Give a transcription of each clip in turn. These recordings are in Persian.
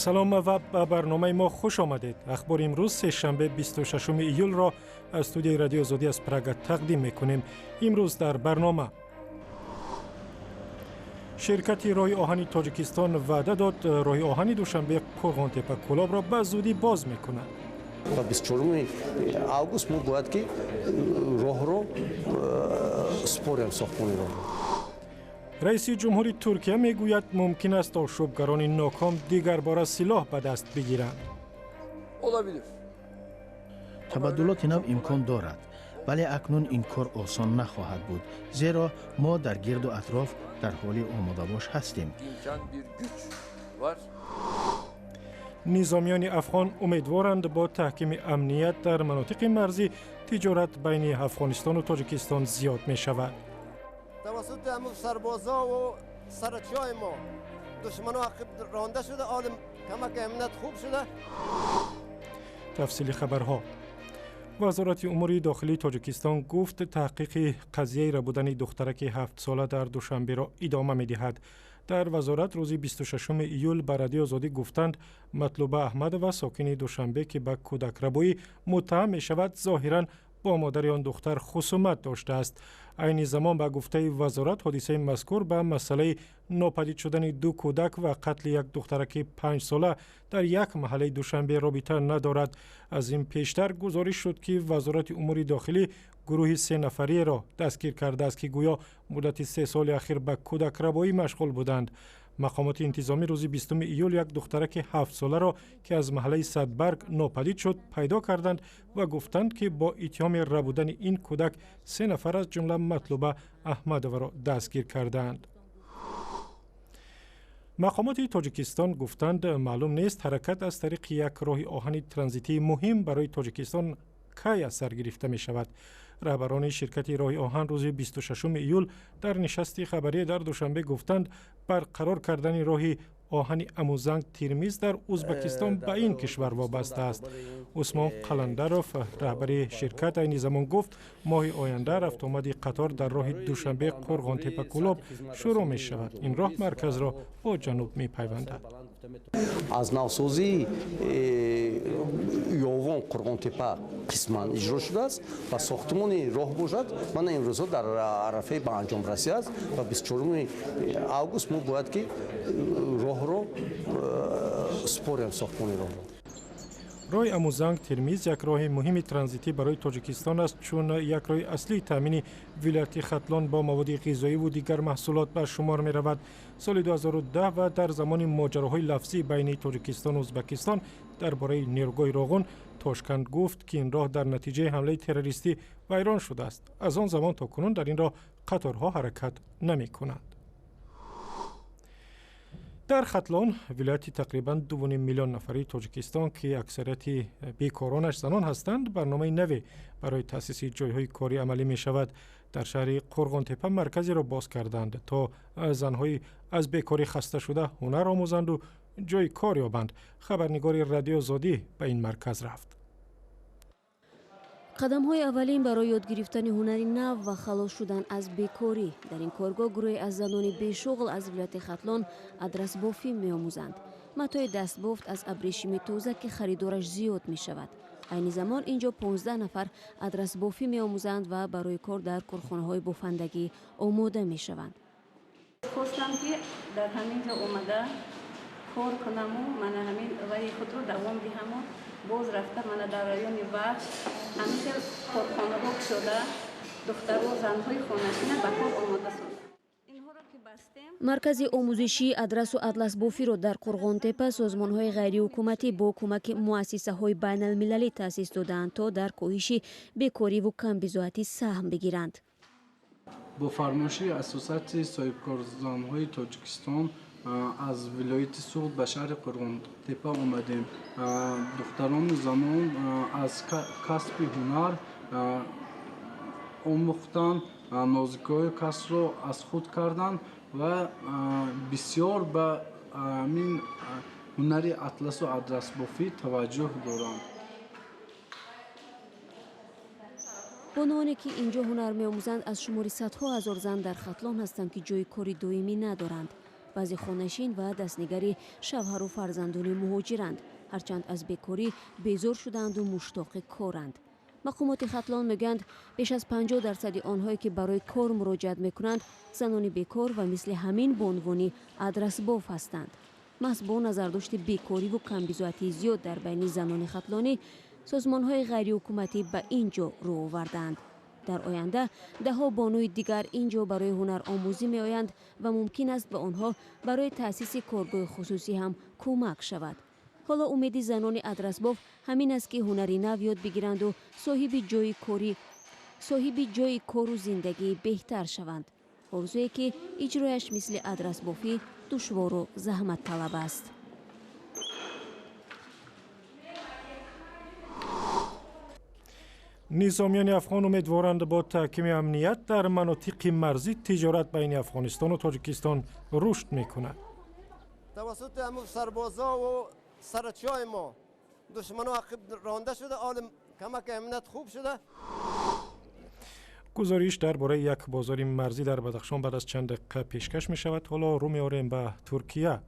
سلام و به برنامه ما خوش آمدید. اخبار امروز سه‌شنبه 26 ایول را از استودیوی رادیو آزادی از پراگ تقدیم می‌کنیم. امروز در برنامه شرکت راه آهن تاجیکستان وعده داد راه آهن دوشنبه قرغان‌تپه کلاب را به زودی باز می‌کند. و 24 август ما باید که راه رو سپاریم ساختمان رو. رئیس جمهوری ترکیه میگوید ممکن است آشوبگران ناکام دیگر بار سلاح به دست بگیرند. تبادلات نو امکان دارد، ولی اکنون این کار آسان نخواهد بود، زیرا ما در گرد و اطراف در حال آماده باش هستیم. نظامیان افغان امیدوارند با تحکیم امنیت در مناطق مرزی تجارت بین افغانستان و تاجیکستان زیاد می شود. توسط همون سربازا و سرچای ما دشمن عقب رانده شده، عالم کمک امنیت خوب شده. تفصیل خبرها. وزارت امور داخلی تاجیکستان گفت تحقیق قضیه ربودن دخترک 7 ساله در دوشنبه را ادامه می دهد. در وزارت روز 26 ایول به رادیو آزادی گفتند مطلوبه احمد و ساکن دوشنبه که به کودک ربایی متهم می شود ظاهراً با مادر آن دختر خصومت داشته است. عین زمان به گفته وزارت حادثه مذکور به مسئله ناپدید شدن دو کودک و قتل یک دخترک 5 ساله در یک محله دوشنبه رابطه ندارد. از این پیشتر گزارش شد که وزارت امور داخلی گروه 3 نفری را دستگیر کرده است که گویا مدت 3 سال اخیر به کودک ربایی مشغول بودند. مقامات انتظامی روز 20 ایول یک دخترک 7 ساله را که از محله صدبرگ ناپدید شد پیدا کردند و گفتند که با اتهام ربودن این کودک 3 نفر از جمله مطلوبه احمدوه را دستگیر کردند. مقامات تاجیکستان گفتند معلوم نیست حرکت از طریق یک راه آهن ترانزیتی مهم برای تاجیکستان کی از سر گرفته می شود. رهبران شرکت راه آهن روز 26 ایول در نشست خبری در دوشنبه گفتند برقرار کردن راه آهن اموزنگ ترمیز در ازبکستان به این کشور وابسته است. عثمان قلندروف رهبر شرکت این زمان گفت ماه آینده رفت آمد قطار در راه دوشنبه قرغان‌تپه کلاب شروع می شود. این راه مرکز را با جنوب می پیوندد. از نوسازی یوان قرغان‌تپه قسمان اجرا شده است و ساختمان راه باشد. من امروز در عرفه به انجام رسیده است و 24 август ما باید که راه رو سپاریم ساختمان راه. راه اموزنگ ترمیز یک راه مهم ترانزیتی برای تاجیکستان است چون یک راه اصلی تامین ولایت ختلان با مواد غذایی و دیگر محصولات به شمار می رود. سال 2010 و در زمان ماجراهای لفظی بین تاجیکستان و ازبکستان درباره نیروگاه راغون تاشکند گفت که این راه در نتیجه حمله تروریستی ویران شده است. از آن زمان تا کنون در این راه قطارها حرکت نمی کنند. در ختلان ولایت تقریباً 2.5 میلیون نفری تاجیکستان که اکثریت بیکارانش زنان هستند برنامه نوی برای تأسیس جایهای کاری عملی می شود. در شهر قرغان‌تپه مرکزی را باز کردند تا زنهای از بیکاری خسته شده هنر آموزند و جای کار یابند. خبرنگار رادیو آزادی به این مرکز رفت. قدم‌های اولین برای یاد گرفتن هنری نو و خلاص شدن از بیکاری. در این کارگاه گروهی از زنان بیشغل از ولایت ختلان آدرس بافی می‌آموزند. متای دستبافت از ابریشم تازه که خریدارش زیاد می‌شود. عین زمان اینجا 15 نفر آدرس بافی می‌آموزند و برای کار در کارخانه‌های بافندگی آماده می‌شوند. خواستم که در همین جا اومده کار کنم و من همین ولی خود رو دوام دهم و باز رفته من در رایون وقت همیشه کارخانه ها شده دختر و زنهای خانشینه به کار آماده شده. مرکز آموزشی آدرس و اطلس بافی را در قرغان‌تپه سازمان‌های غیر حکومتی با کمک مؤسسه‌های بین‌المللی تأسیس دادند تا در کاهش بیکاری و کم بضاعتی سهم بگیرند. با فرمایشی اساسیت صاحبکارزن‌های تاجیکستان از ولایت سوغد به شهر قرغان‌تپه آمدیم. دختران و زنان از کسب هنر آموختند، نازکی‌های کسب را از خود کردند و بسیار به این هنری اطلس و آدرس بافی توجه دارند. بانوانی که اینجا هنر می‌آموزند از شمار صدها هزار زن در ختلان هستند که جای کاری دائمی ندارند. баъзе хонашин ва дастнигари шавҳару фарзандони муҳоҷиранд, ҳарчанд аз бекорӣ безор шудаанду муштоқи коранд. мақомоти хатлон мегӯянд беш аз 50% онҳое ки барои кор муроҷиат мекунанд занони бекор ва мисли ҳамин бонвони адрасбоф ҳастанд. маҳз бо назардошти бекориву камбизоатии зиёд дар байни занони хатлонӣ созмонҳои ғайриҳукуматӣ ба ин ҷо рӯ овардаанд. дар оянда даҳо бонуи дигар ин ҷо барои ҳунаромӯзӣ меоянд ва мумкин аст ба онҳо барои таъсиси коргоҳи хусусӣ ҳам кӯмак шавад. ҳоло умеди занони адрасбоф ҳамин аст ки ҳунари нав ёд бигиранду соҳиби ҷойи кору зиндагии беҳтар шаванд. орзуе ки иҷрояш мисли адрасбофӣ душвору заҳматталаб аст. низомиёни афғон умедворанд бо таҳкими амният дар манотиқи марзӣ тиҷорат байни афғонистону тоҷикистон рушд мекунад. توسط همون سربازا و سرچای ما دشمن عقب رانده شده، حال کمک امنیت خوب شده. گزارش درباره یک بازار مرزی در بدخشان بعد از چند دقیقه پیشکش می شود. حالا رو می‌آوریم به ترکیه.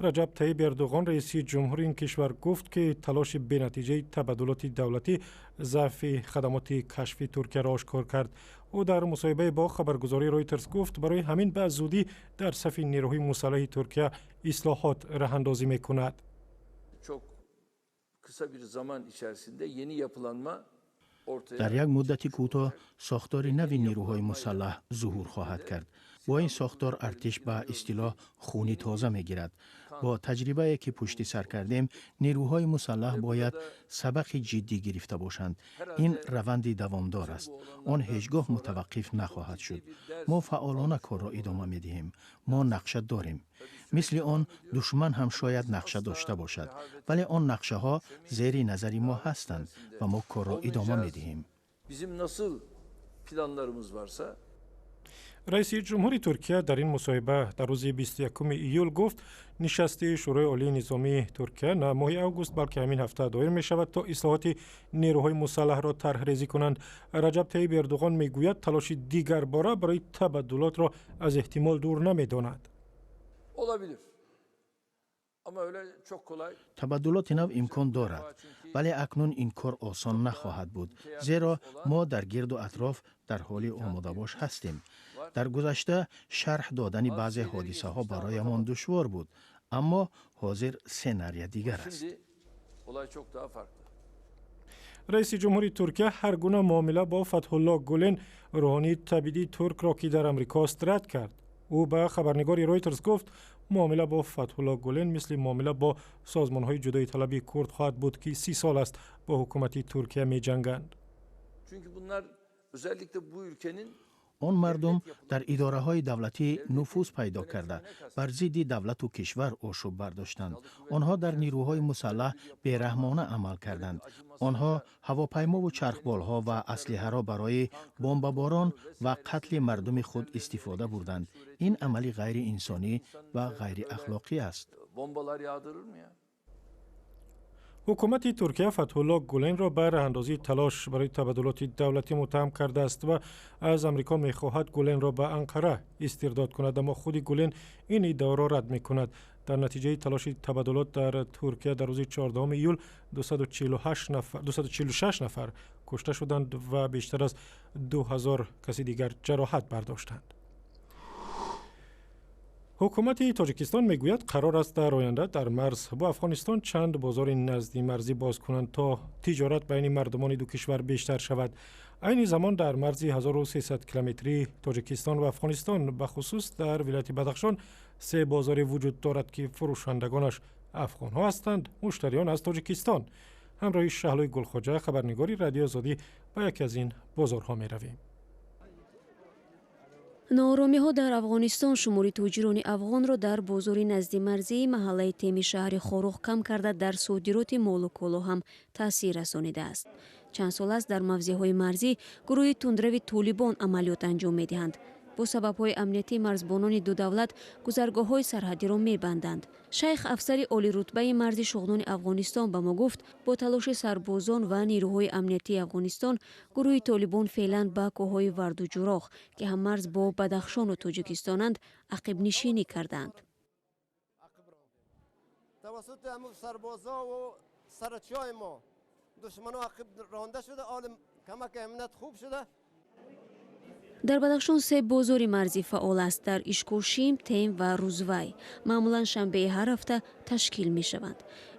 رجب طیب اردوغان رئیس جمهور این کشور گفت که تلاش بی‌نتیجه تبادلات دولتی ضعف خدمات کشفی ترکیه را آشکار کرد. او در مصاحبه با خبرگزاری رویترز گفت برای همین به زودی در صف نیروهای مسلح ترکیه اصلاحات راه‌اندازی می‌کند. Çok kısa bir zaman içerisinde yeni yapılanma در یک مدتی کوتاه ساختار نوی نیروهای مسلح ظهور خواهد کرد. با این ساختار ارتش به اصطلاح خونی تازه میگیرد. با تجربه که پشت سر کردیم نیروهای مسلح باید سبق جدی گرفته باشند. این روند دوامدار است. آن هیچگاه متوقف نخواهد شد. ما فعالانه کار را ادامه میدهیم. ما نقشه داریم. مثل آن دشمن هم شاید نقشه داشته باشد، ولی آن نقشه ها زیر نظر ما هستند و ما کار را ادامه میدهیم. Bizim nasıl planlarımız varsa رئیس جمهور ترکیه در این مصاحبه در روز 21 ایول گفت نشست شورای عالی نظامی ترکیه نه ماه اوگوست بلکه همین هفته دایر می شود تا اصلاحات نیروهای مسلح را طرح ریزی کنند. رجب طیب اردوغان می گوید تلاش دیگر باره برای تبادلات را از احتمال دور نمی داند. olabilir. Ama öyle çok kolay. تبادلات نو امکان دارد، ولی اکنون این کار آسان نخواهد بود، زیرا ما در گرد و اطراف در حال آماده باش هستیم. در گذشته شرح دادن بعضی حادثه ها برایمان دشوار بود، اما حاضر سناریو دیگر است. Şimdi olay çok daha farklı. رئیس جمهوری ترکیه هر گونه معامله با فتح الله گولن روحانی تبعیدی ترک را که در امریکا است رد کرد. او به خبرنگار رویترز گفت معامله با فتح الله گولن مثل معامله با سازمان‌های جدایی طلبی کرد خواهد بود که 30 سال است با حکومت ترکیه می‌جنگند. Çünkü bunlar özellikle bu ülkenin آن مردم در اداره های دولتی نفوذ پیدا کرده بر ضد دولت و کشور آشوب برداشتند. آنها در نیروهای مسلح بیرحمانه عمل کردند. آنها هواپیما و چرخبال ها و اسلحه را برای بمباران و قتل مردم خود استفاده بردند. این عملی غیر انسانی و غیر اخلاقی است. bombalar yağdırır mı ya? حکومت ترکیه فتح الله گولن را به راه‌اندازی تلاش برای تبادلات دولتی متهم کرده است و از امریکا می‌خواهد گولن را به انقره استرداد کند، اما خود گولن این ادعا را رد می‌کند. در نتیجه تلاش تبادلات در ترکیه در روز 14 ایول 246 نفر کشته شدند و بیشتر از 2000 کسی دیگر جراحت برداشتند. حکومت تاجیکستان میگوید قرار است در آینده در مرز با افغانستان چند بازار نزدی مرزی باز کنند تا تجارت بین مردمان دو کشور بیشتر شود. عین زمان در مرز 1300 کیلومتری تاجیکستان و افغانستان به خصوص در ولایت بدخشان 3 بازار وجود دارد که فروشندگانش افغان ها هستند، مشتریان از تاجیکستان. همراه شهلوی گلخواجه خبرنگاری رادیو آزادی به یکی از این بازارها می رویم. ناآرامی‌ها در افغانستان شماری تاجران افغانро дар бозори назди марзии маҳаллаи теми шаҳри хорух кам карда дар содироти молу коло ҳам таъсир расонидааст. чанд сол аст дар мавзеъҳои марзӣ гурӯҳи тундрави толибон амалиёт анҷом медиҳанд. бо сабабҳои амнияти марзбонони ду давлат гузаргоҳҳои сарҳадиро мебанданд. шайх афсари олирутбаи марзи шуғнони афғонистон ба мо гуфт бо талоши сарбозон ва нирӯҳои амниятии афғонистон гурӯҳи толибон феълан ба кӯҳҳои варду ҷӯроғ ки ҳам марз бо бадахшону тоҷикистонанд ақибнишинӣ карданд. توسط همون سربازا و سرچای ما دشمن عقب رانده شده. حال کمک امنیت خوب شده. дар Бадахшон се бозори марзӣ фаъол аст. дар Ишкушим, Тем ва Рӯзвай маъмулан шанбеи ҳар ҳафта ташкил мешаванд.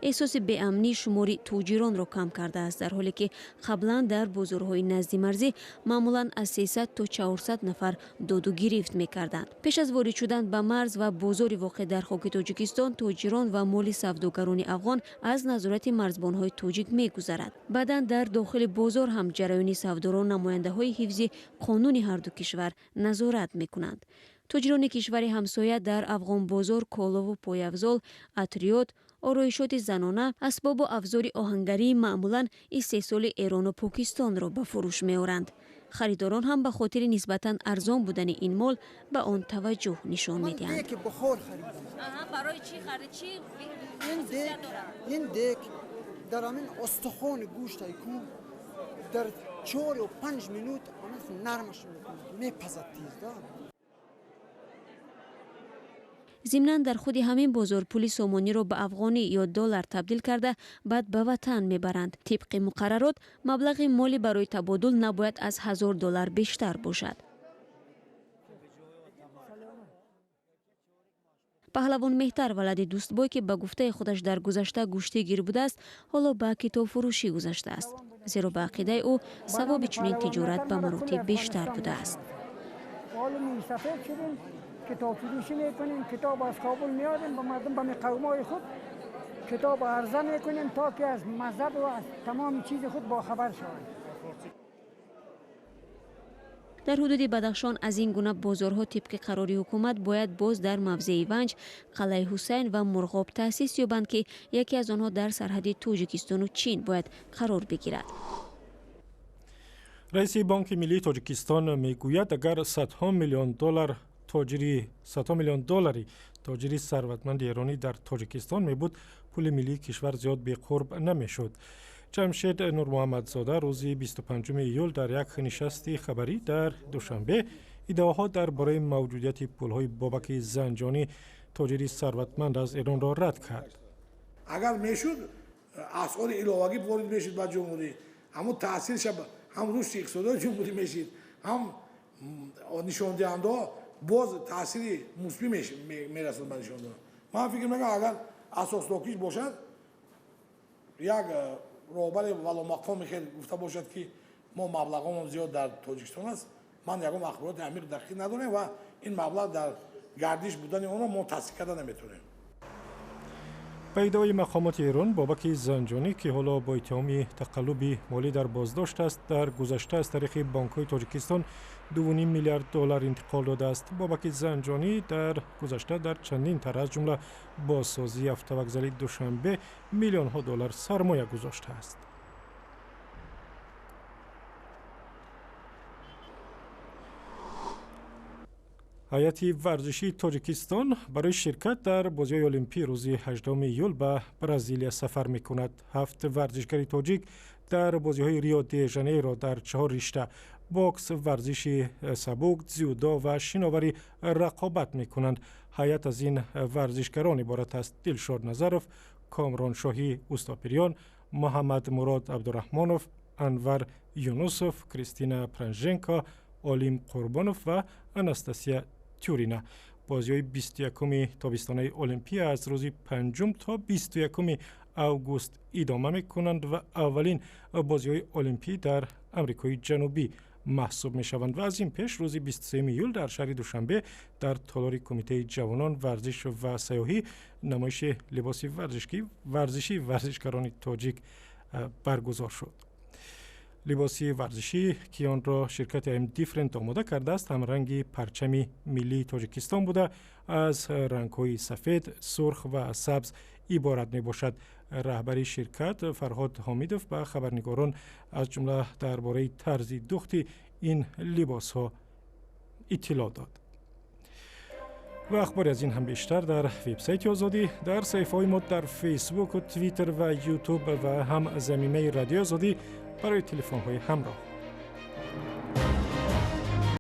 эҳсоси беамнӣ шумори туҷиронро кам кардааст, дар ҳоле ки қаблан дар бозорҳои назди марзӣ маъмулан аз 300 то 400 нафар доду гирифт мекарданд. пеш аз ворид шудан ба марз ва бозори воқеъ дар хоки Тоҷикистон, тоҷирон ва моли савдогарони афғон аз назорати марзбонҳои тоҷик мегузарад. баъдан дар дохили бозор ҳам ҷараёни савдоро намояндаҳои ҳифзи қонуни ҳарду кишвар назорат мекунанд. тоҷирони кишвари ҳамсоя дар афғон бозор колову появзол, атриёт, ороишоти занона, асбобу авзори оҳангарии маъмулан истеҳсоли Эрону Покистонро ба фурӯш меоранд. харидорон ҳам ба хотири нисбатан арзон будани ин мол ба он таваҷҷӯҳ нишон медиҳанд. барои чӣ харидчӣ ин дек дар амин остухони гӯштаи ку дар 4 ё 5 минут нармаш мепазад тезда. зимнан дар худи ҳамин бозор пули сомониро ба афғонӣ ё доллар табдил карда баъд ба ватан мебаранд. тибқи муқаррарот маблағи молӣ барои табодул набояд аз $1000 бештар бошад. паҳлавон меҳтар валади дӯстбой, ки ба гуфтаи худаш дар гузашта гӯштигир будааст, ҳоло ба китобфурӯшӣ гузаштааст. зеро ба ақидаи ӯ савоби чунин тиҷорат ба маротиб бештар будааст. کتاب فروشی میکنیم، کتاب از کابل میاریم به مردم، به قومای خود کتاب عرضه میکنیم تا که از مذهب و از تمام چیز خود باخبر شوند. در حدود بدخشان از این گونه بازارها طبق قرار حکومت باید باز در موضع ونج، قلعه حسین و مرغاب تأسیس یابند که یکی از آنها در سرحد تاجیکستان و چین باید قرار بگیرد. رئیس بانک ملی تاجیکستان میگوید اگر $100 میلیون تاجری ثروتمند ایرانی در تاجیکستان می بود، پول ملی کشور زیاد به قرب نمی شد. جمشید نور محمدزاده روز 25 ایول در یک نشست خبری در دوشنبه ادعاها درباره موجودیت پولهای بابک زنجانی تاجری ثروتمند از ایران را رد کرد. اگر میشد اسعار علاوه‌ای وارد میشد با جمهوری، اما تاثیرش هم رشد اقتصادی جمهوری میشد، هم نشان دهنده باز تأثیری مثبت میرسد به نشان دهنده. من فکر میکنم اگر اساسناکیش باشد، یک راهبر والا مقام خیلی گفته باشد که ما مبلغمون زیاد در تاجیکستان است، من یکم اخبارات عمیق دقیق ندارم و این مبلغ در گردش بودن اون رو ما تصدیق کرده نمیتونیم. به ادعای مقامات ایران، بابک زنجانی که حالا با اتهام تقلب مالی در بازداشت است، در گذشته از طریق بانک‌های تاجیکستان $2.5 میلیارد انتقال داده است. بابک زنجانی در گذشته در چندین طرح از جمله بازسازی هفته وگزل دوشنبه میلیون‌ها دلار سرمایه گذاشته است. هیئت ورزشی تاجیکستان برای شرکت در بازی‌های المپی روز 18 ایول به برزیل سفر می‌کند. 7 ورزشگر تاجیک در بازی‌های ریو دی ژانیرو در 4 رشته بوکس، ورزش سبک، جودو و شناوری رقابت می‌کنند. هیئت از این ورزشکاران عبارت است: دلشاد نظرов، کامران شاهی اوستاپریان، محمد مراد عبدالرحمانوف، انور یونوسوف، کریستینا پرنژنکا، آلیم قربانوف و اناستاسیا تیورینا. بازی‌های 21 تابستانه المپی از روز 5 تا 21 اوگوست ادامه می‌کنند و اولین بازی‌های المپی در آمریکای جنوبی محسوب می‌شوند. و از این پیش روز 23 ایول در شهر دوشنبه در تالار کمیته جوانان ورزش و سیاحی نمایش لباس ورزشی ورزشکاران تاجیک برگزار شد. لباسی ورزشی که آن را شرکت ام دیفرنت آماده کرده است هم رنگ پرچم ملی تاجیکستان بوده، از رنگ‌های سفید، سرخ و سبز عبارت می باشد. رهبری شرکت فرهاد حمیدوف به خبرنگاران از جمله درباره طرز دوخت این لباس‌ها اطلاع داد. و اخباری از این هم بیشتر در وبسایت آزادی، در صفحه‌های ما در فیسبوک و توییتر و یوتیوب و هم زمینه رادیو آزادی برای تلفن‌های همراه.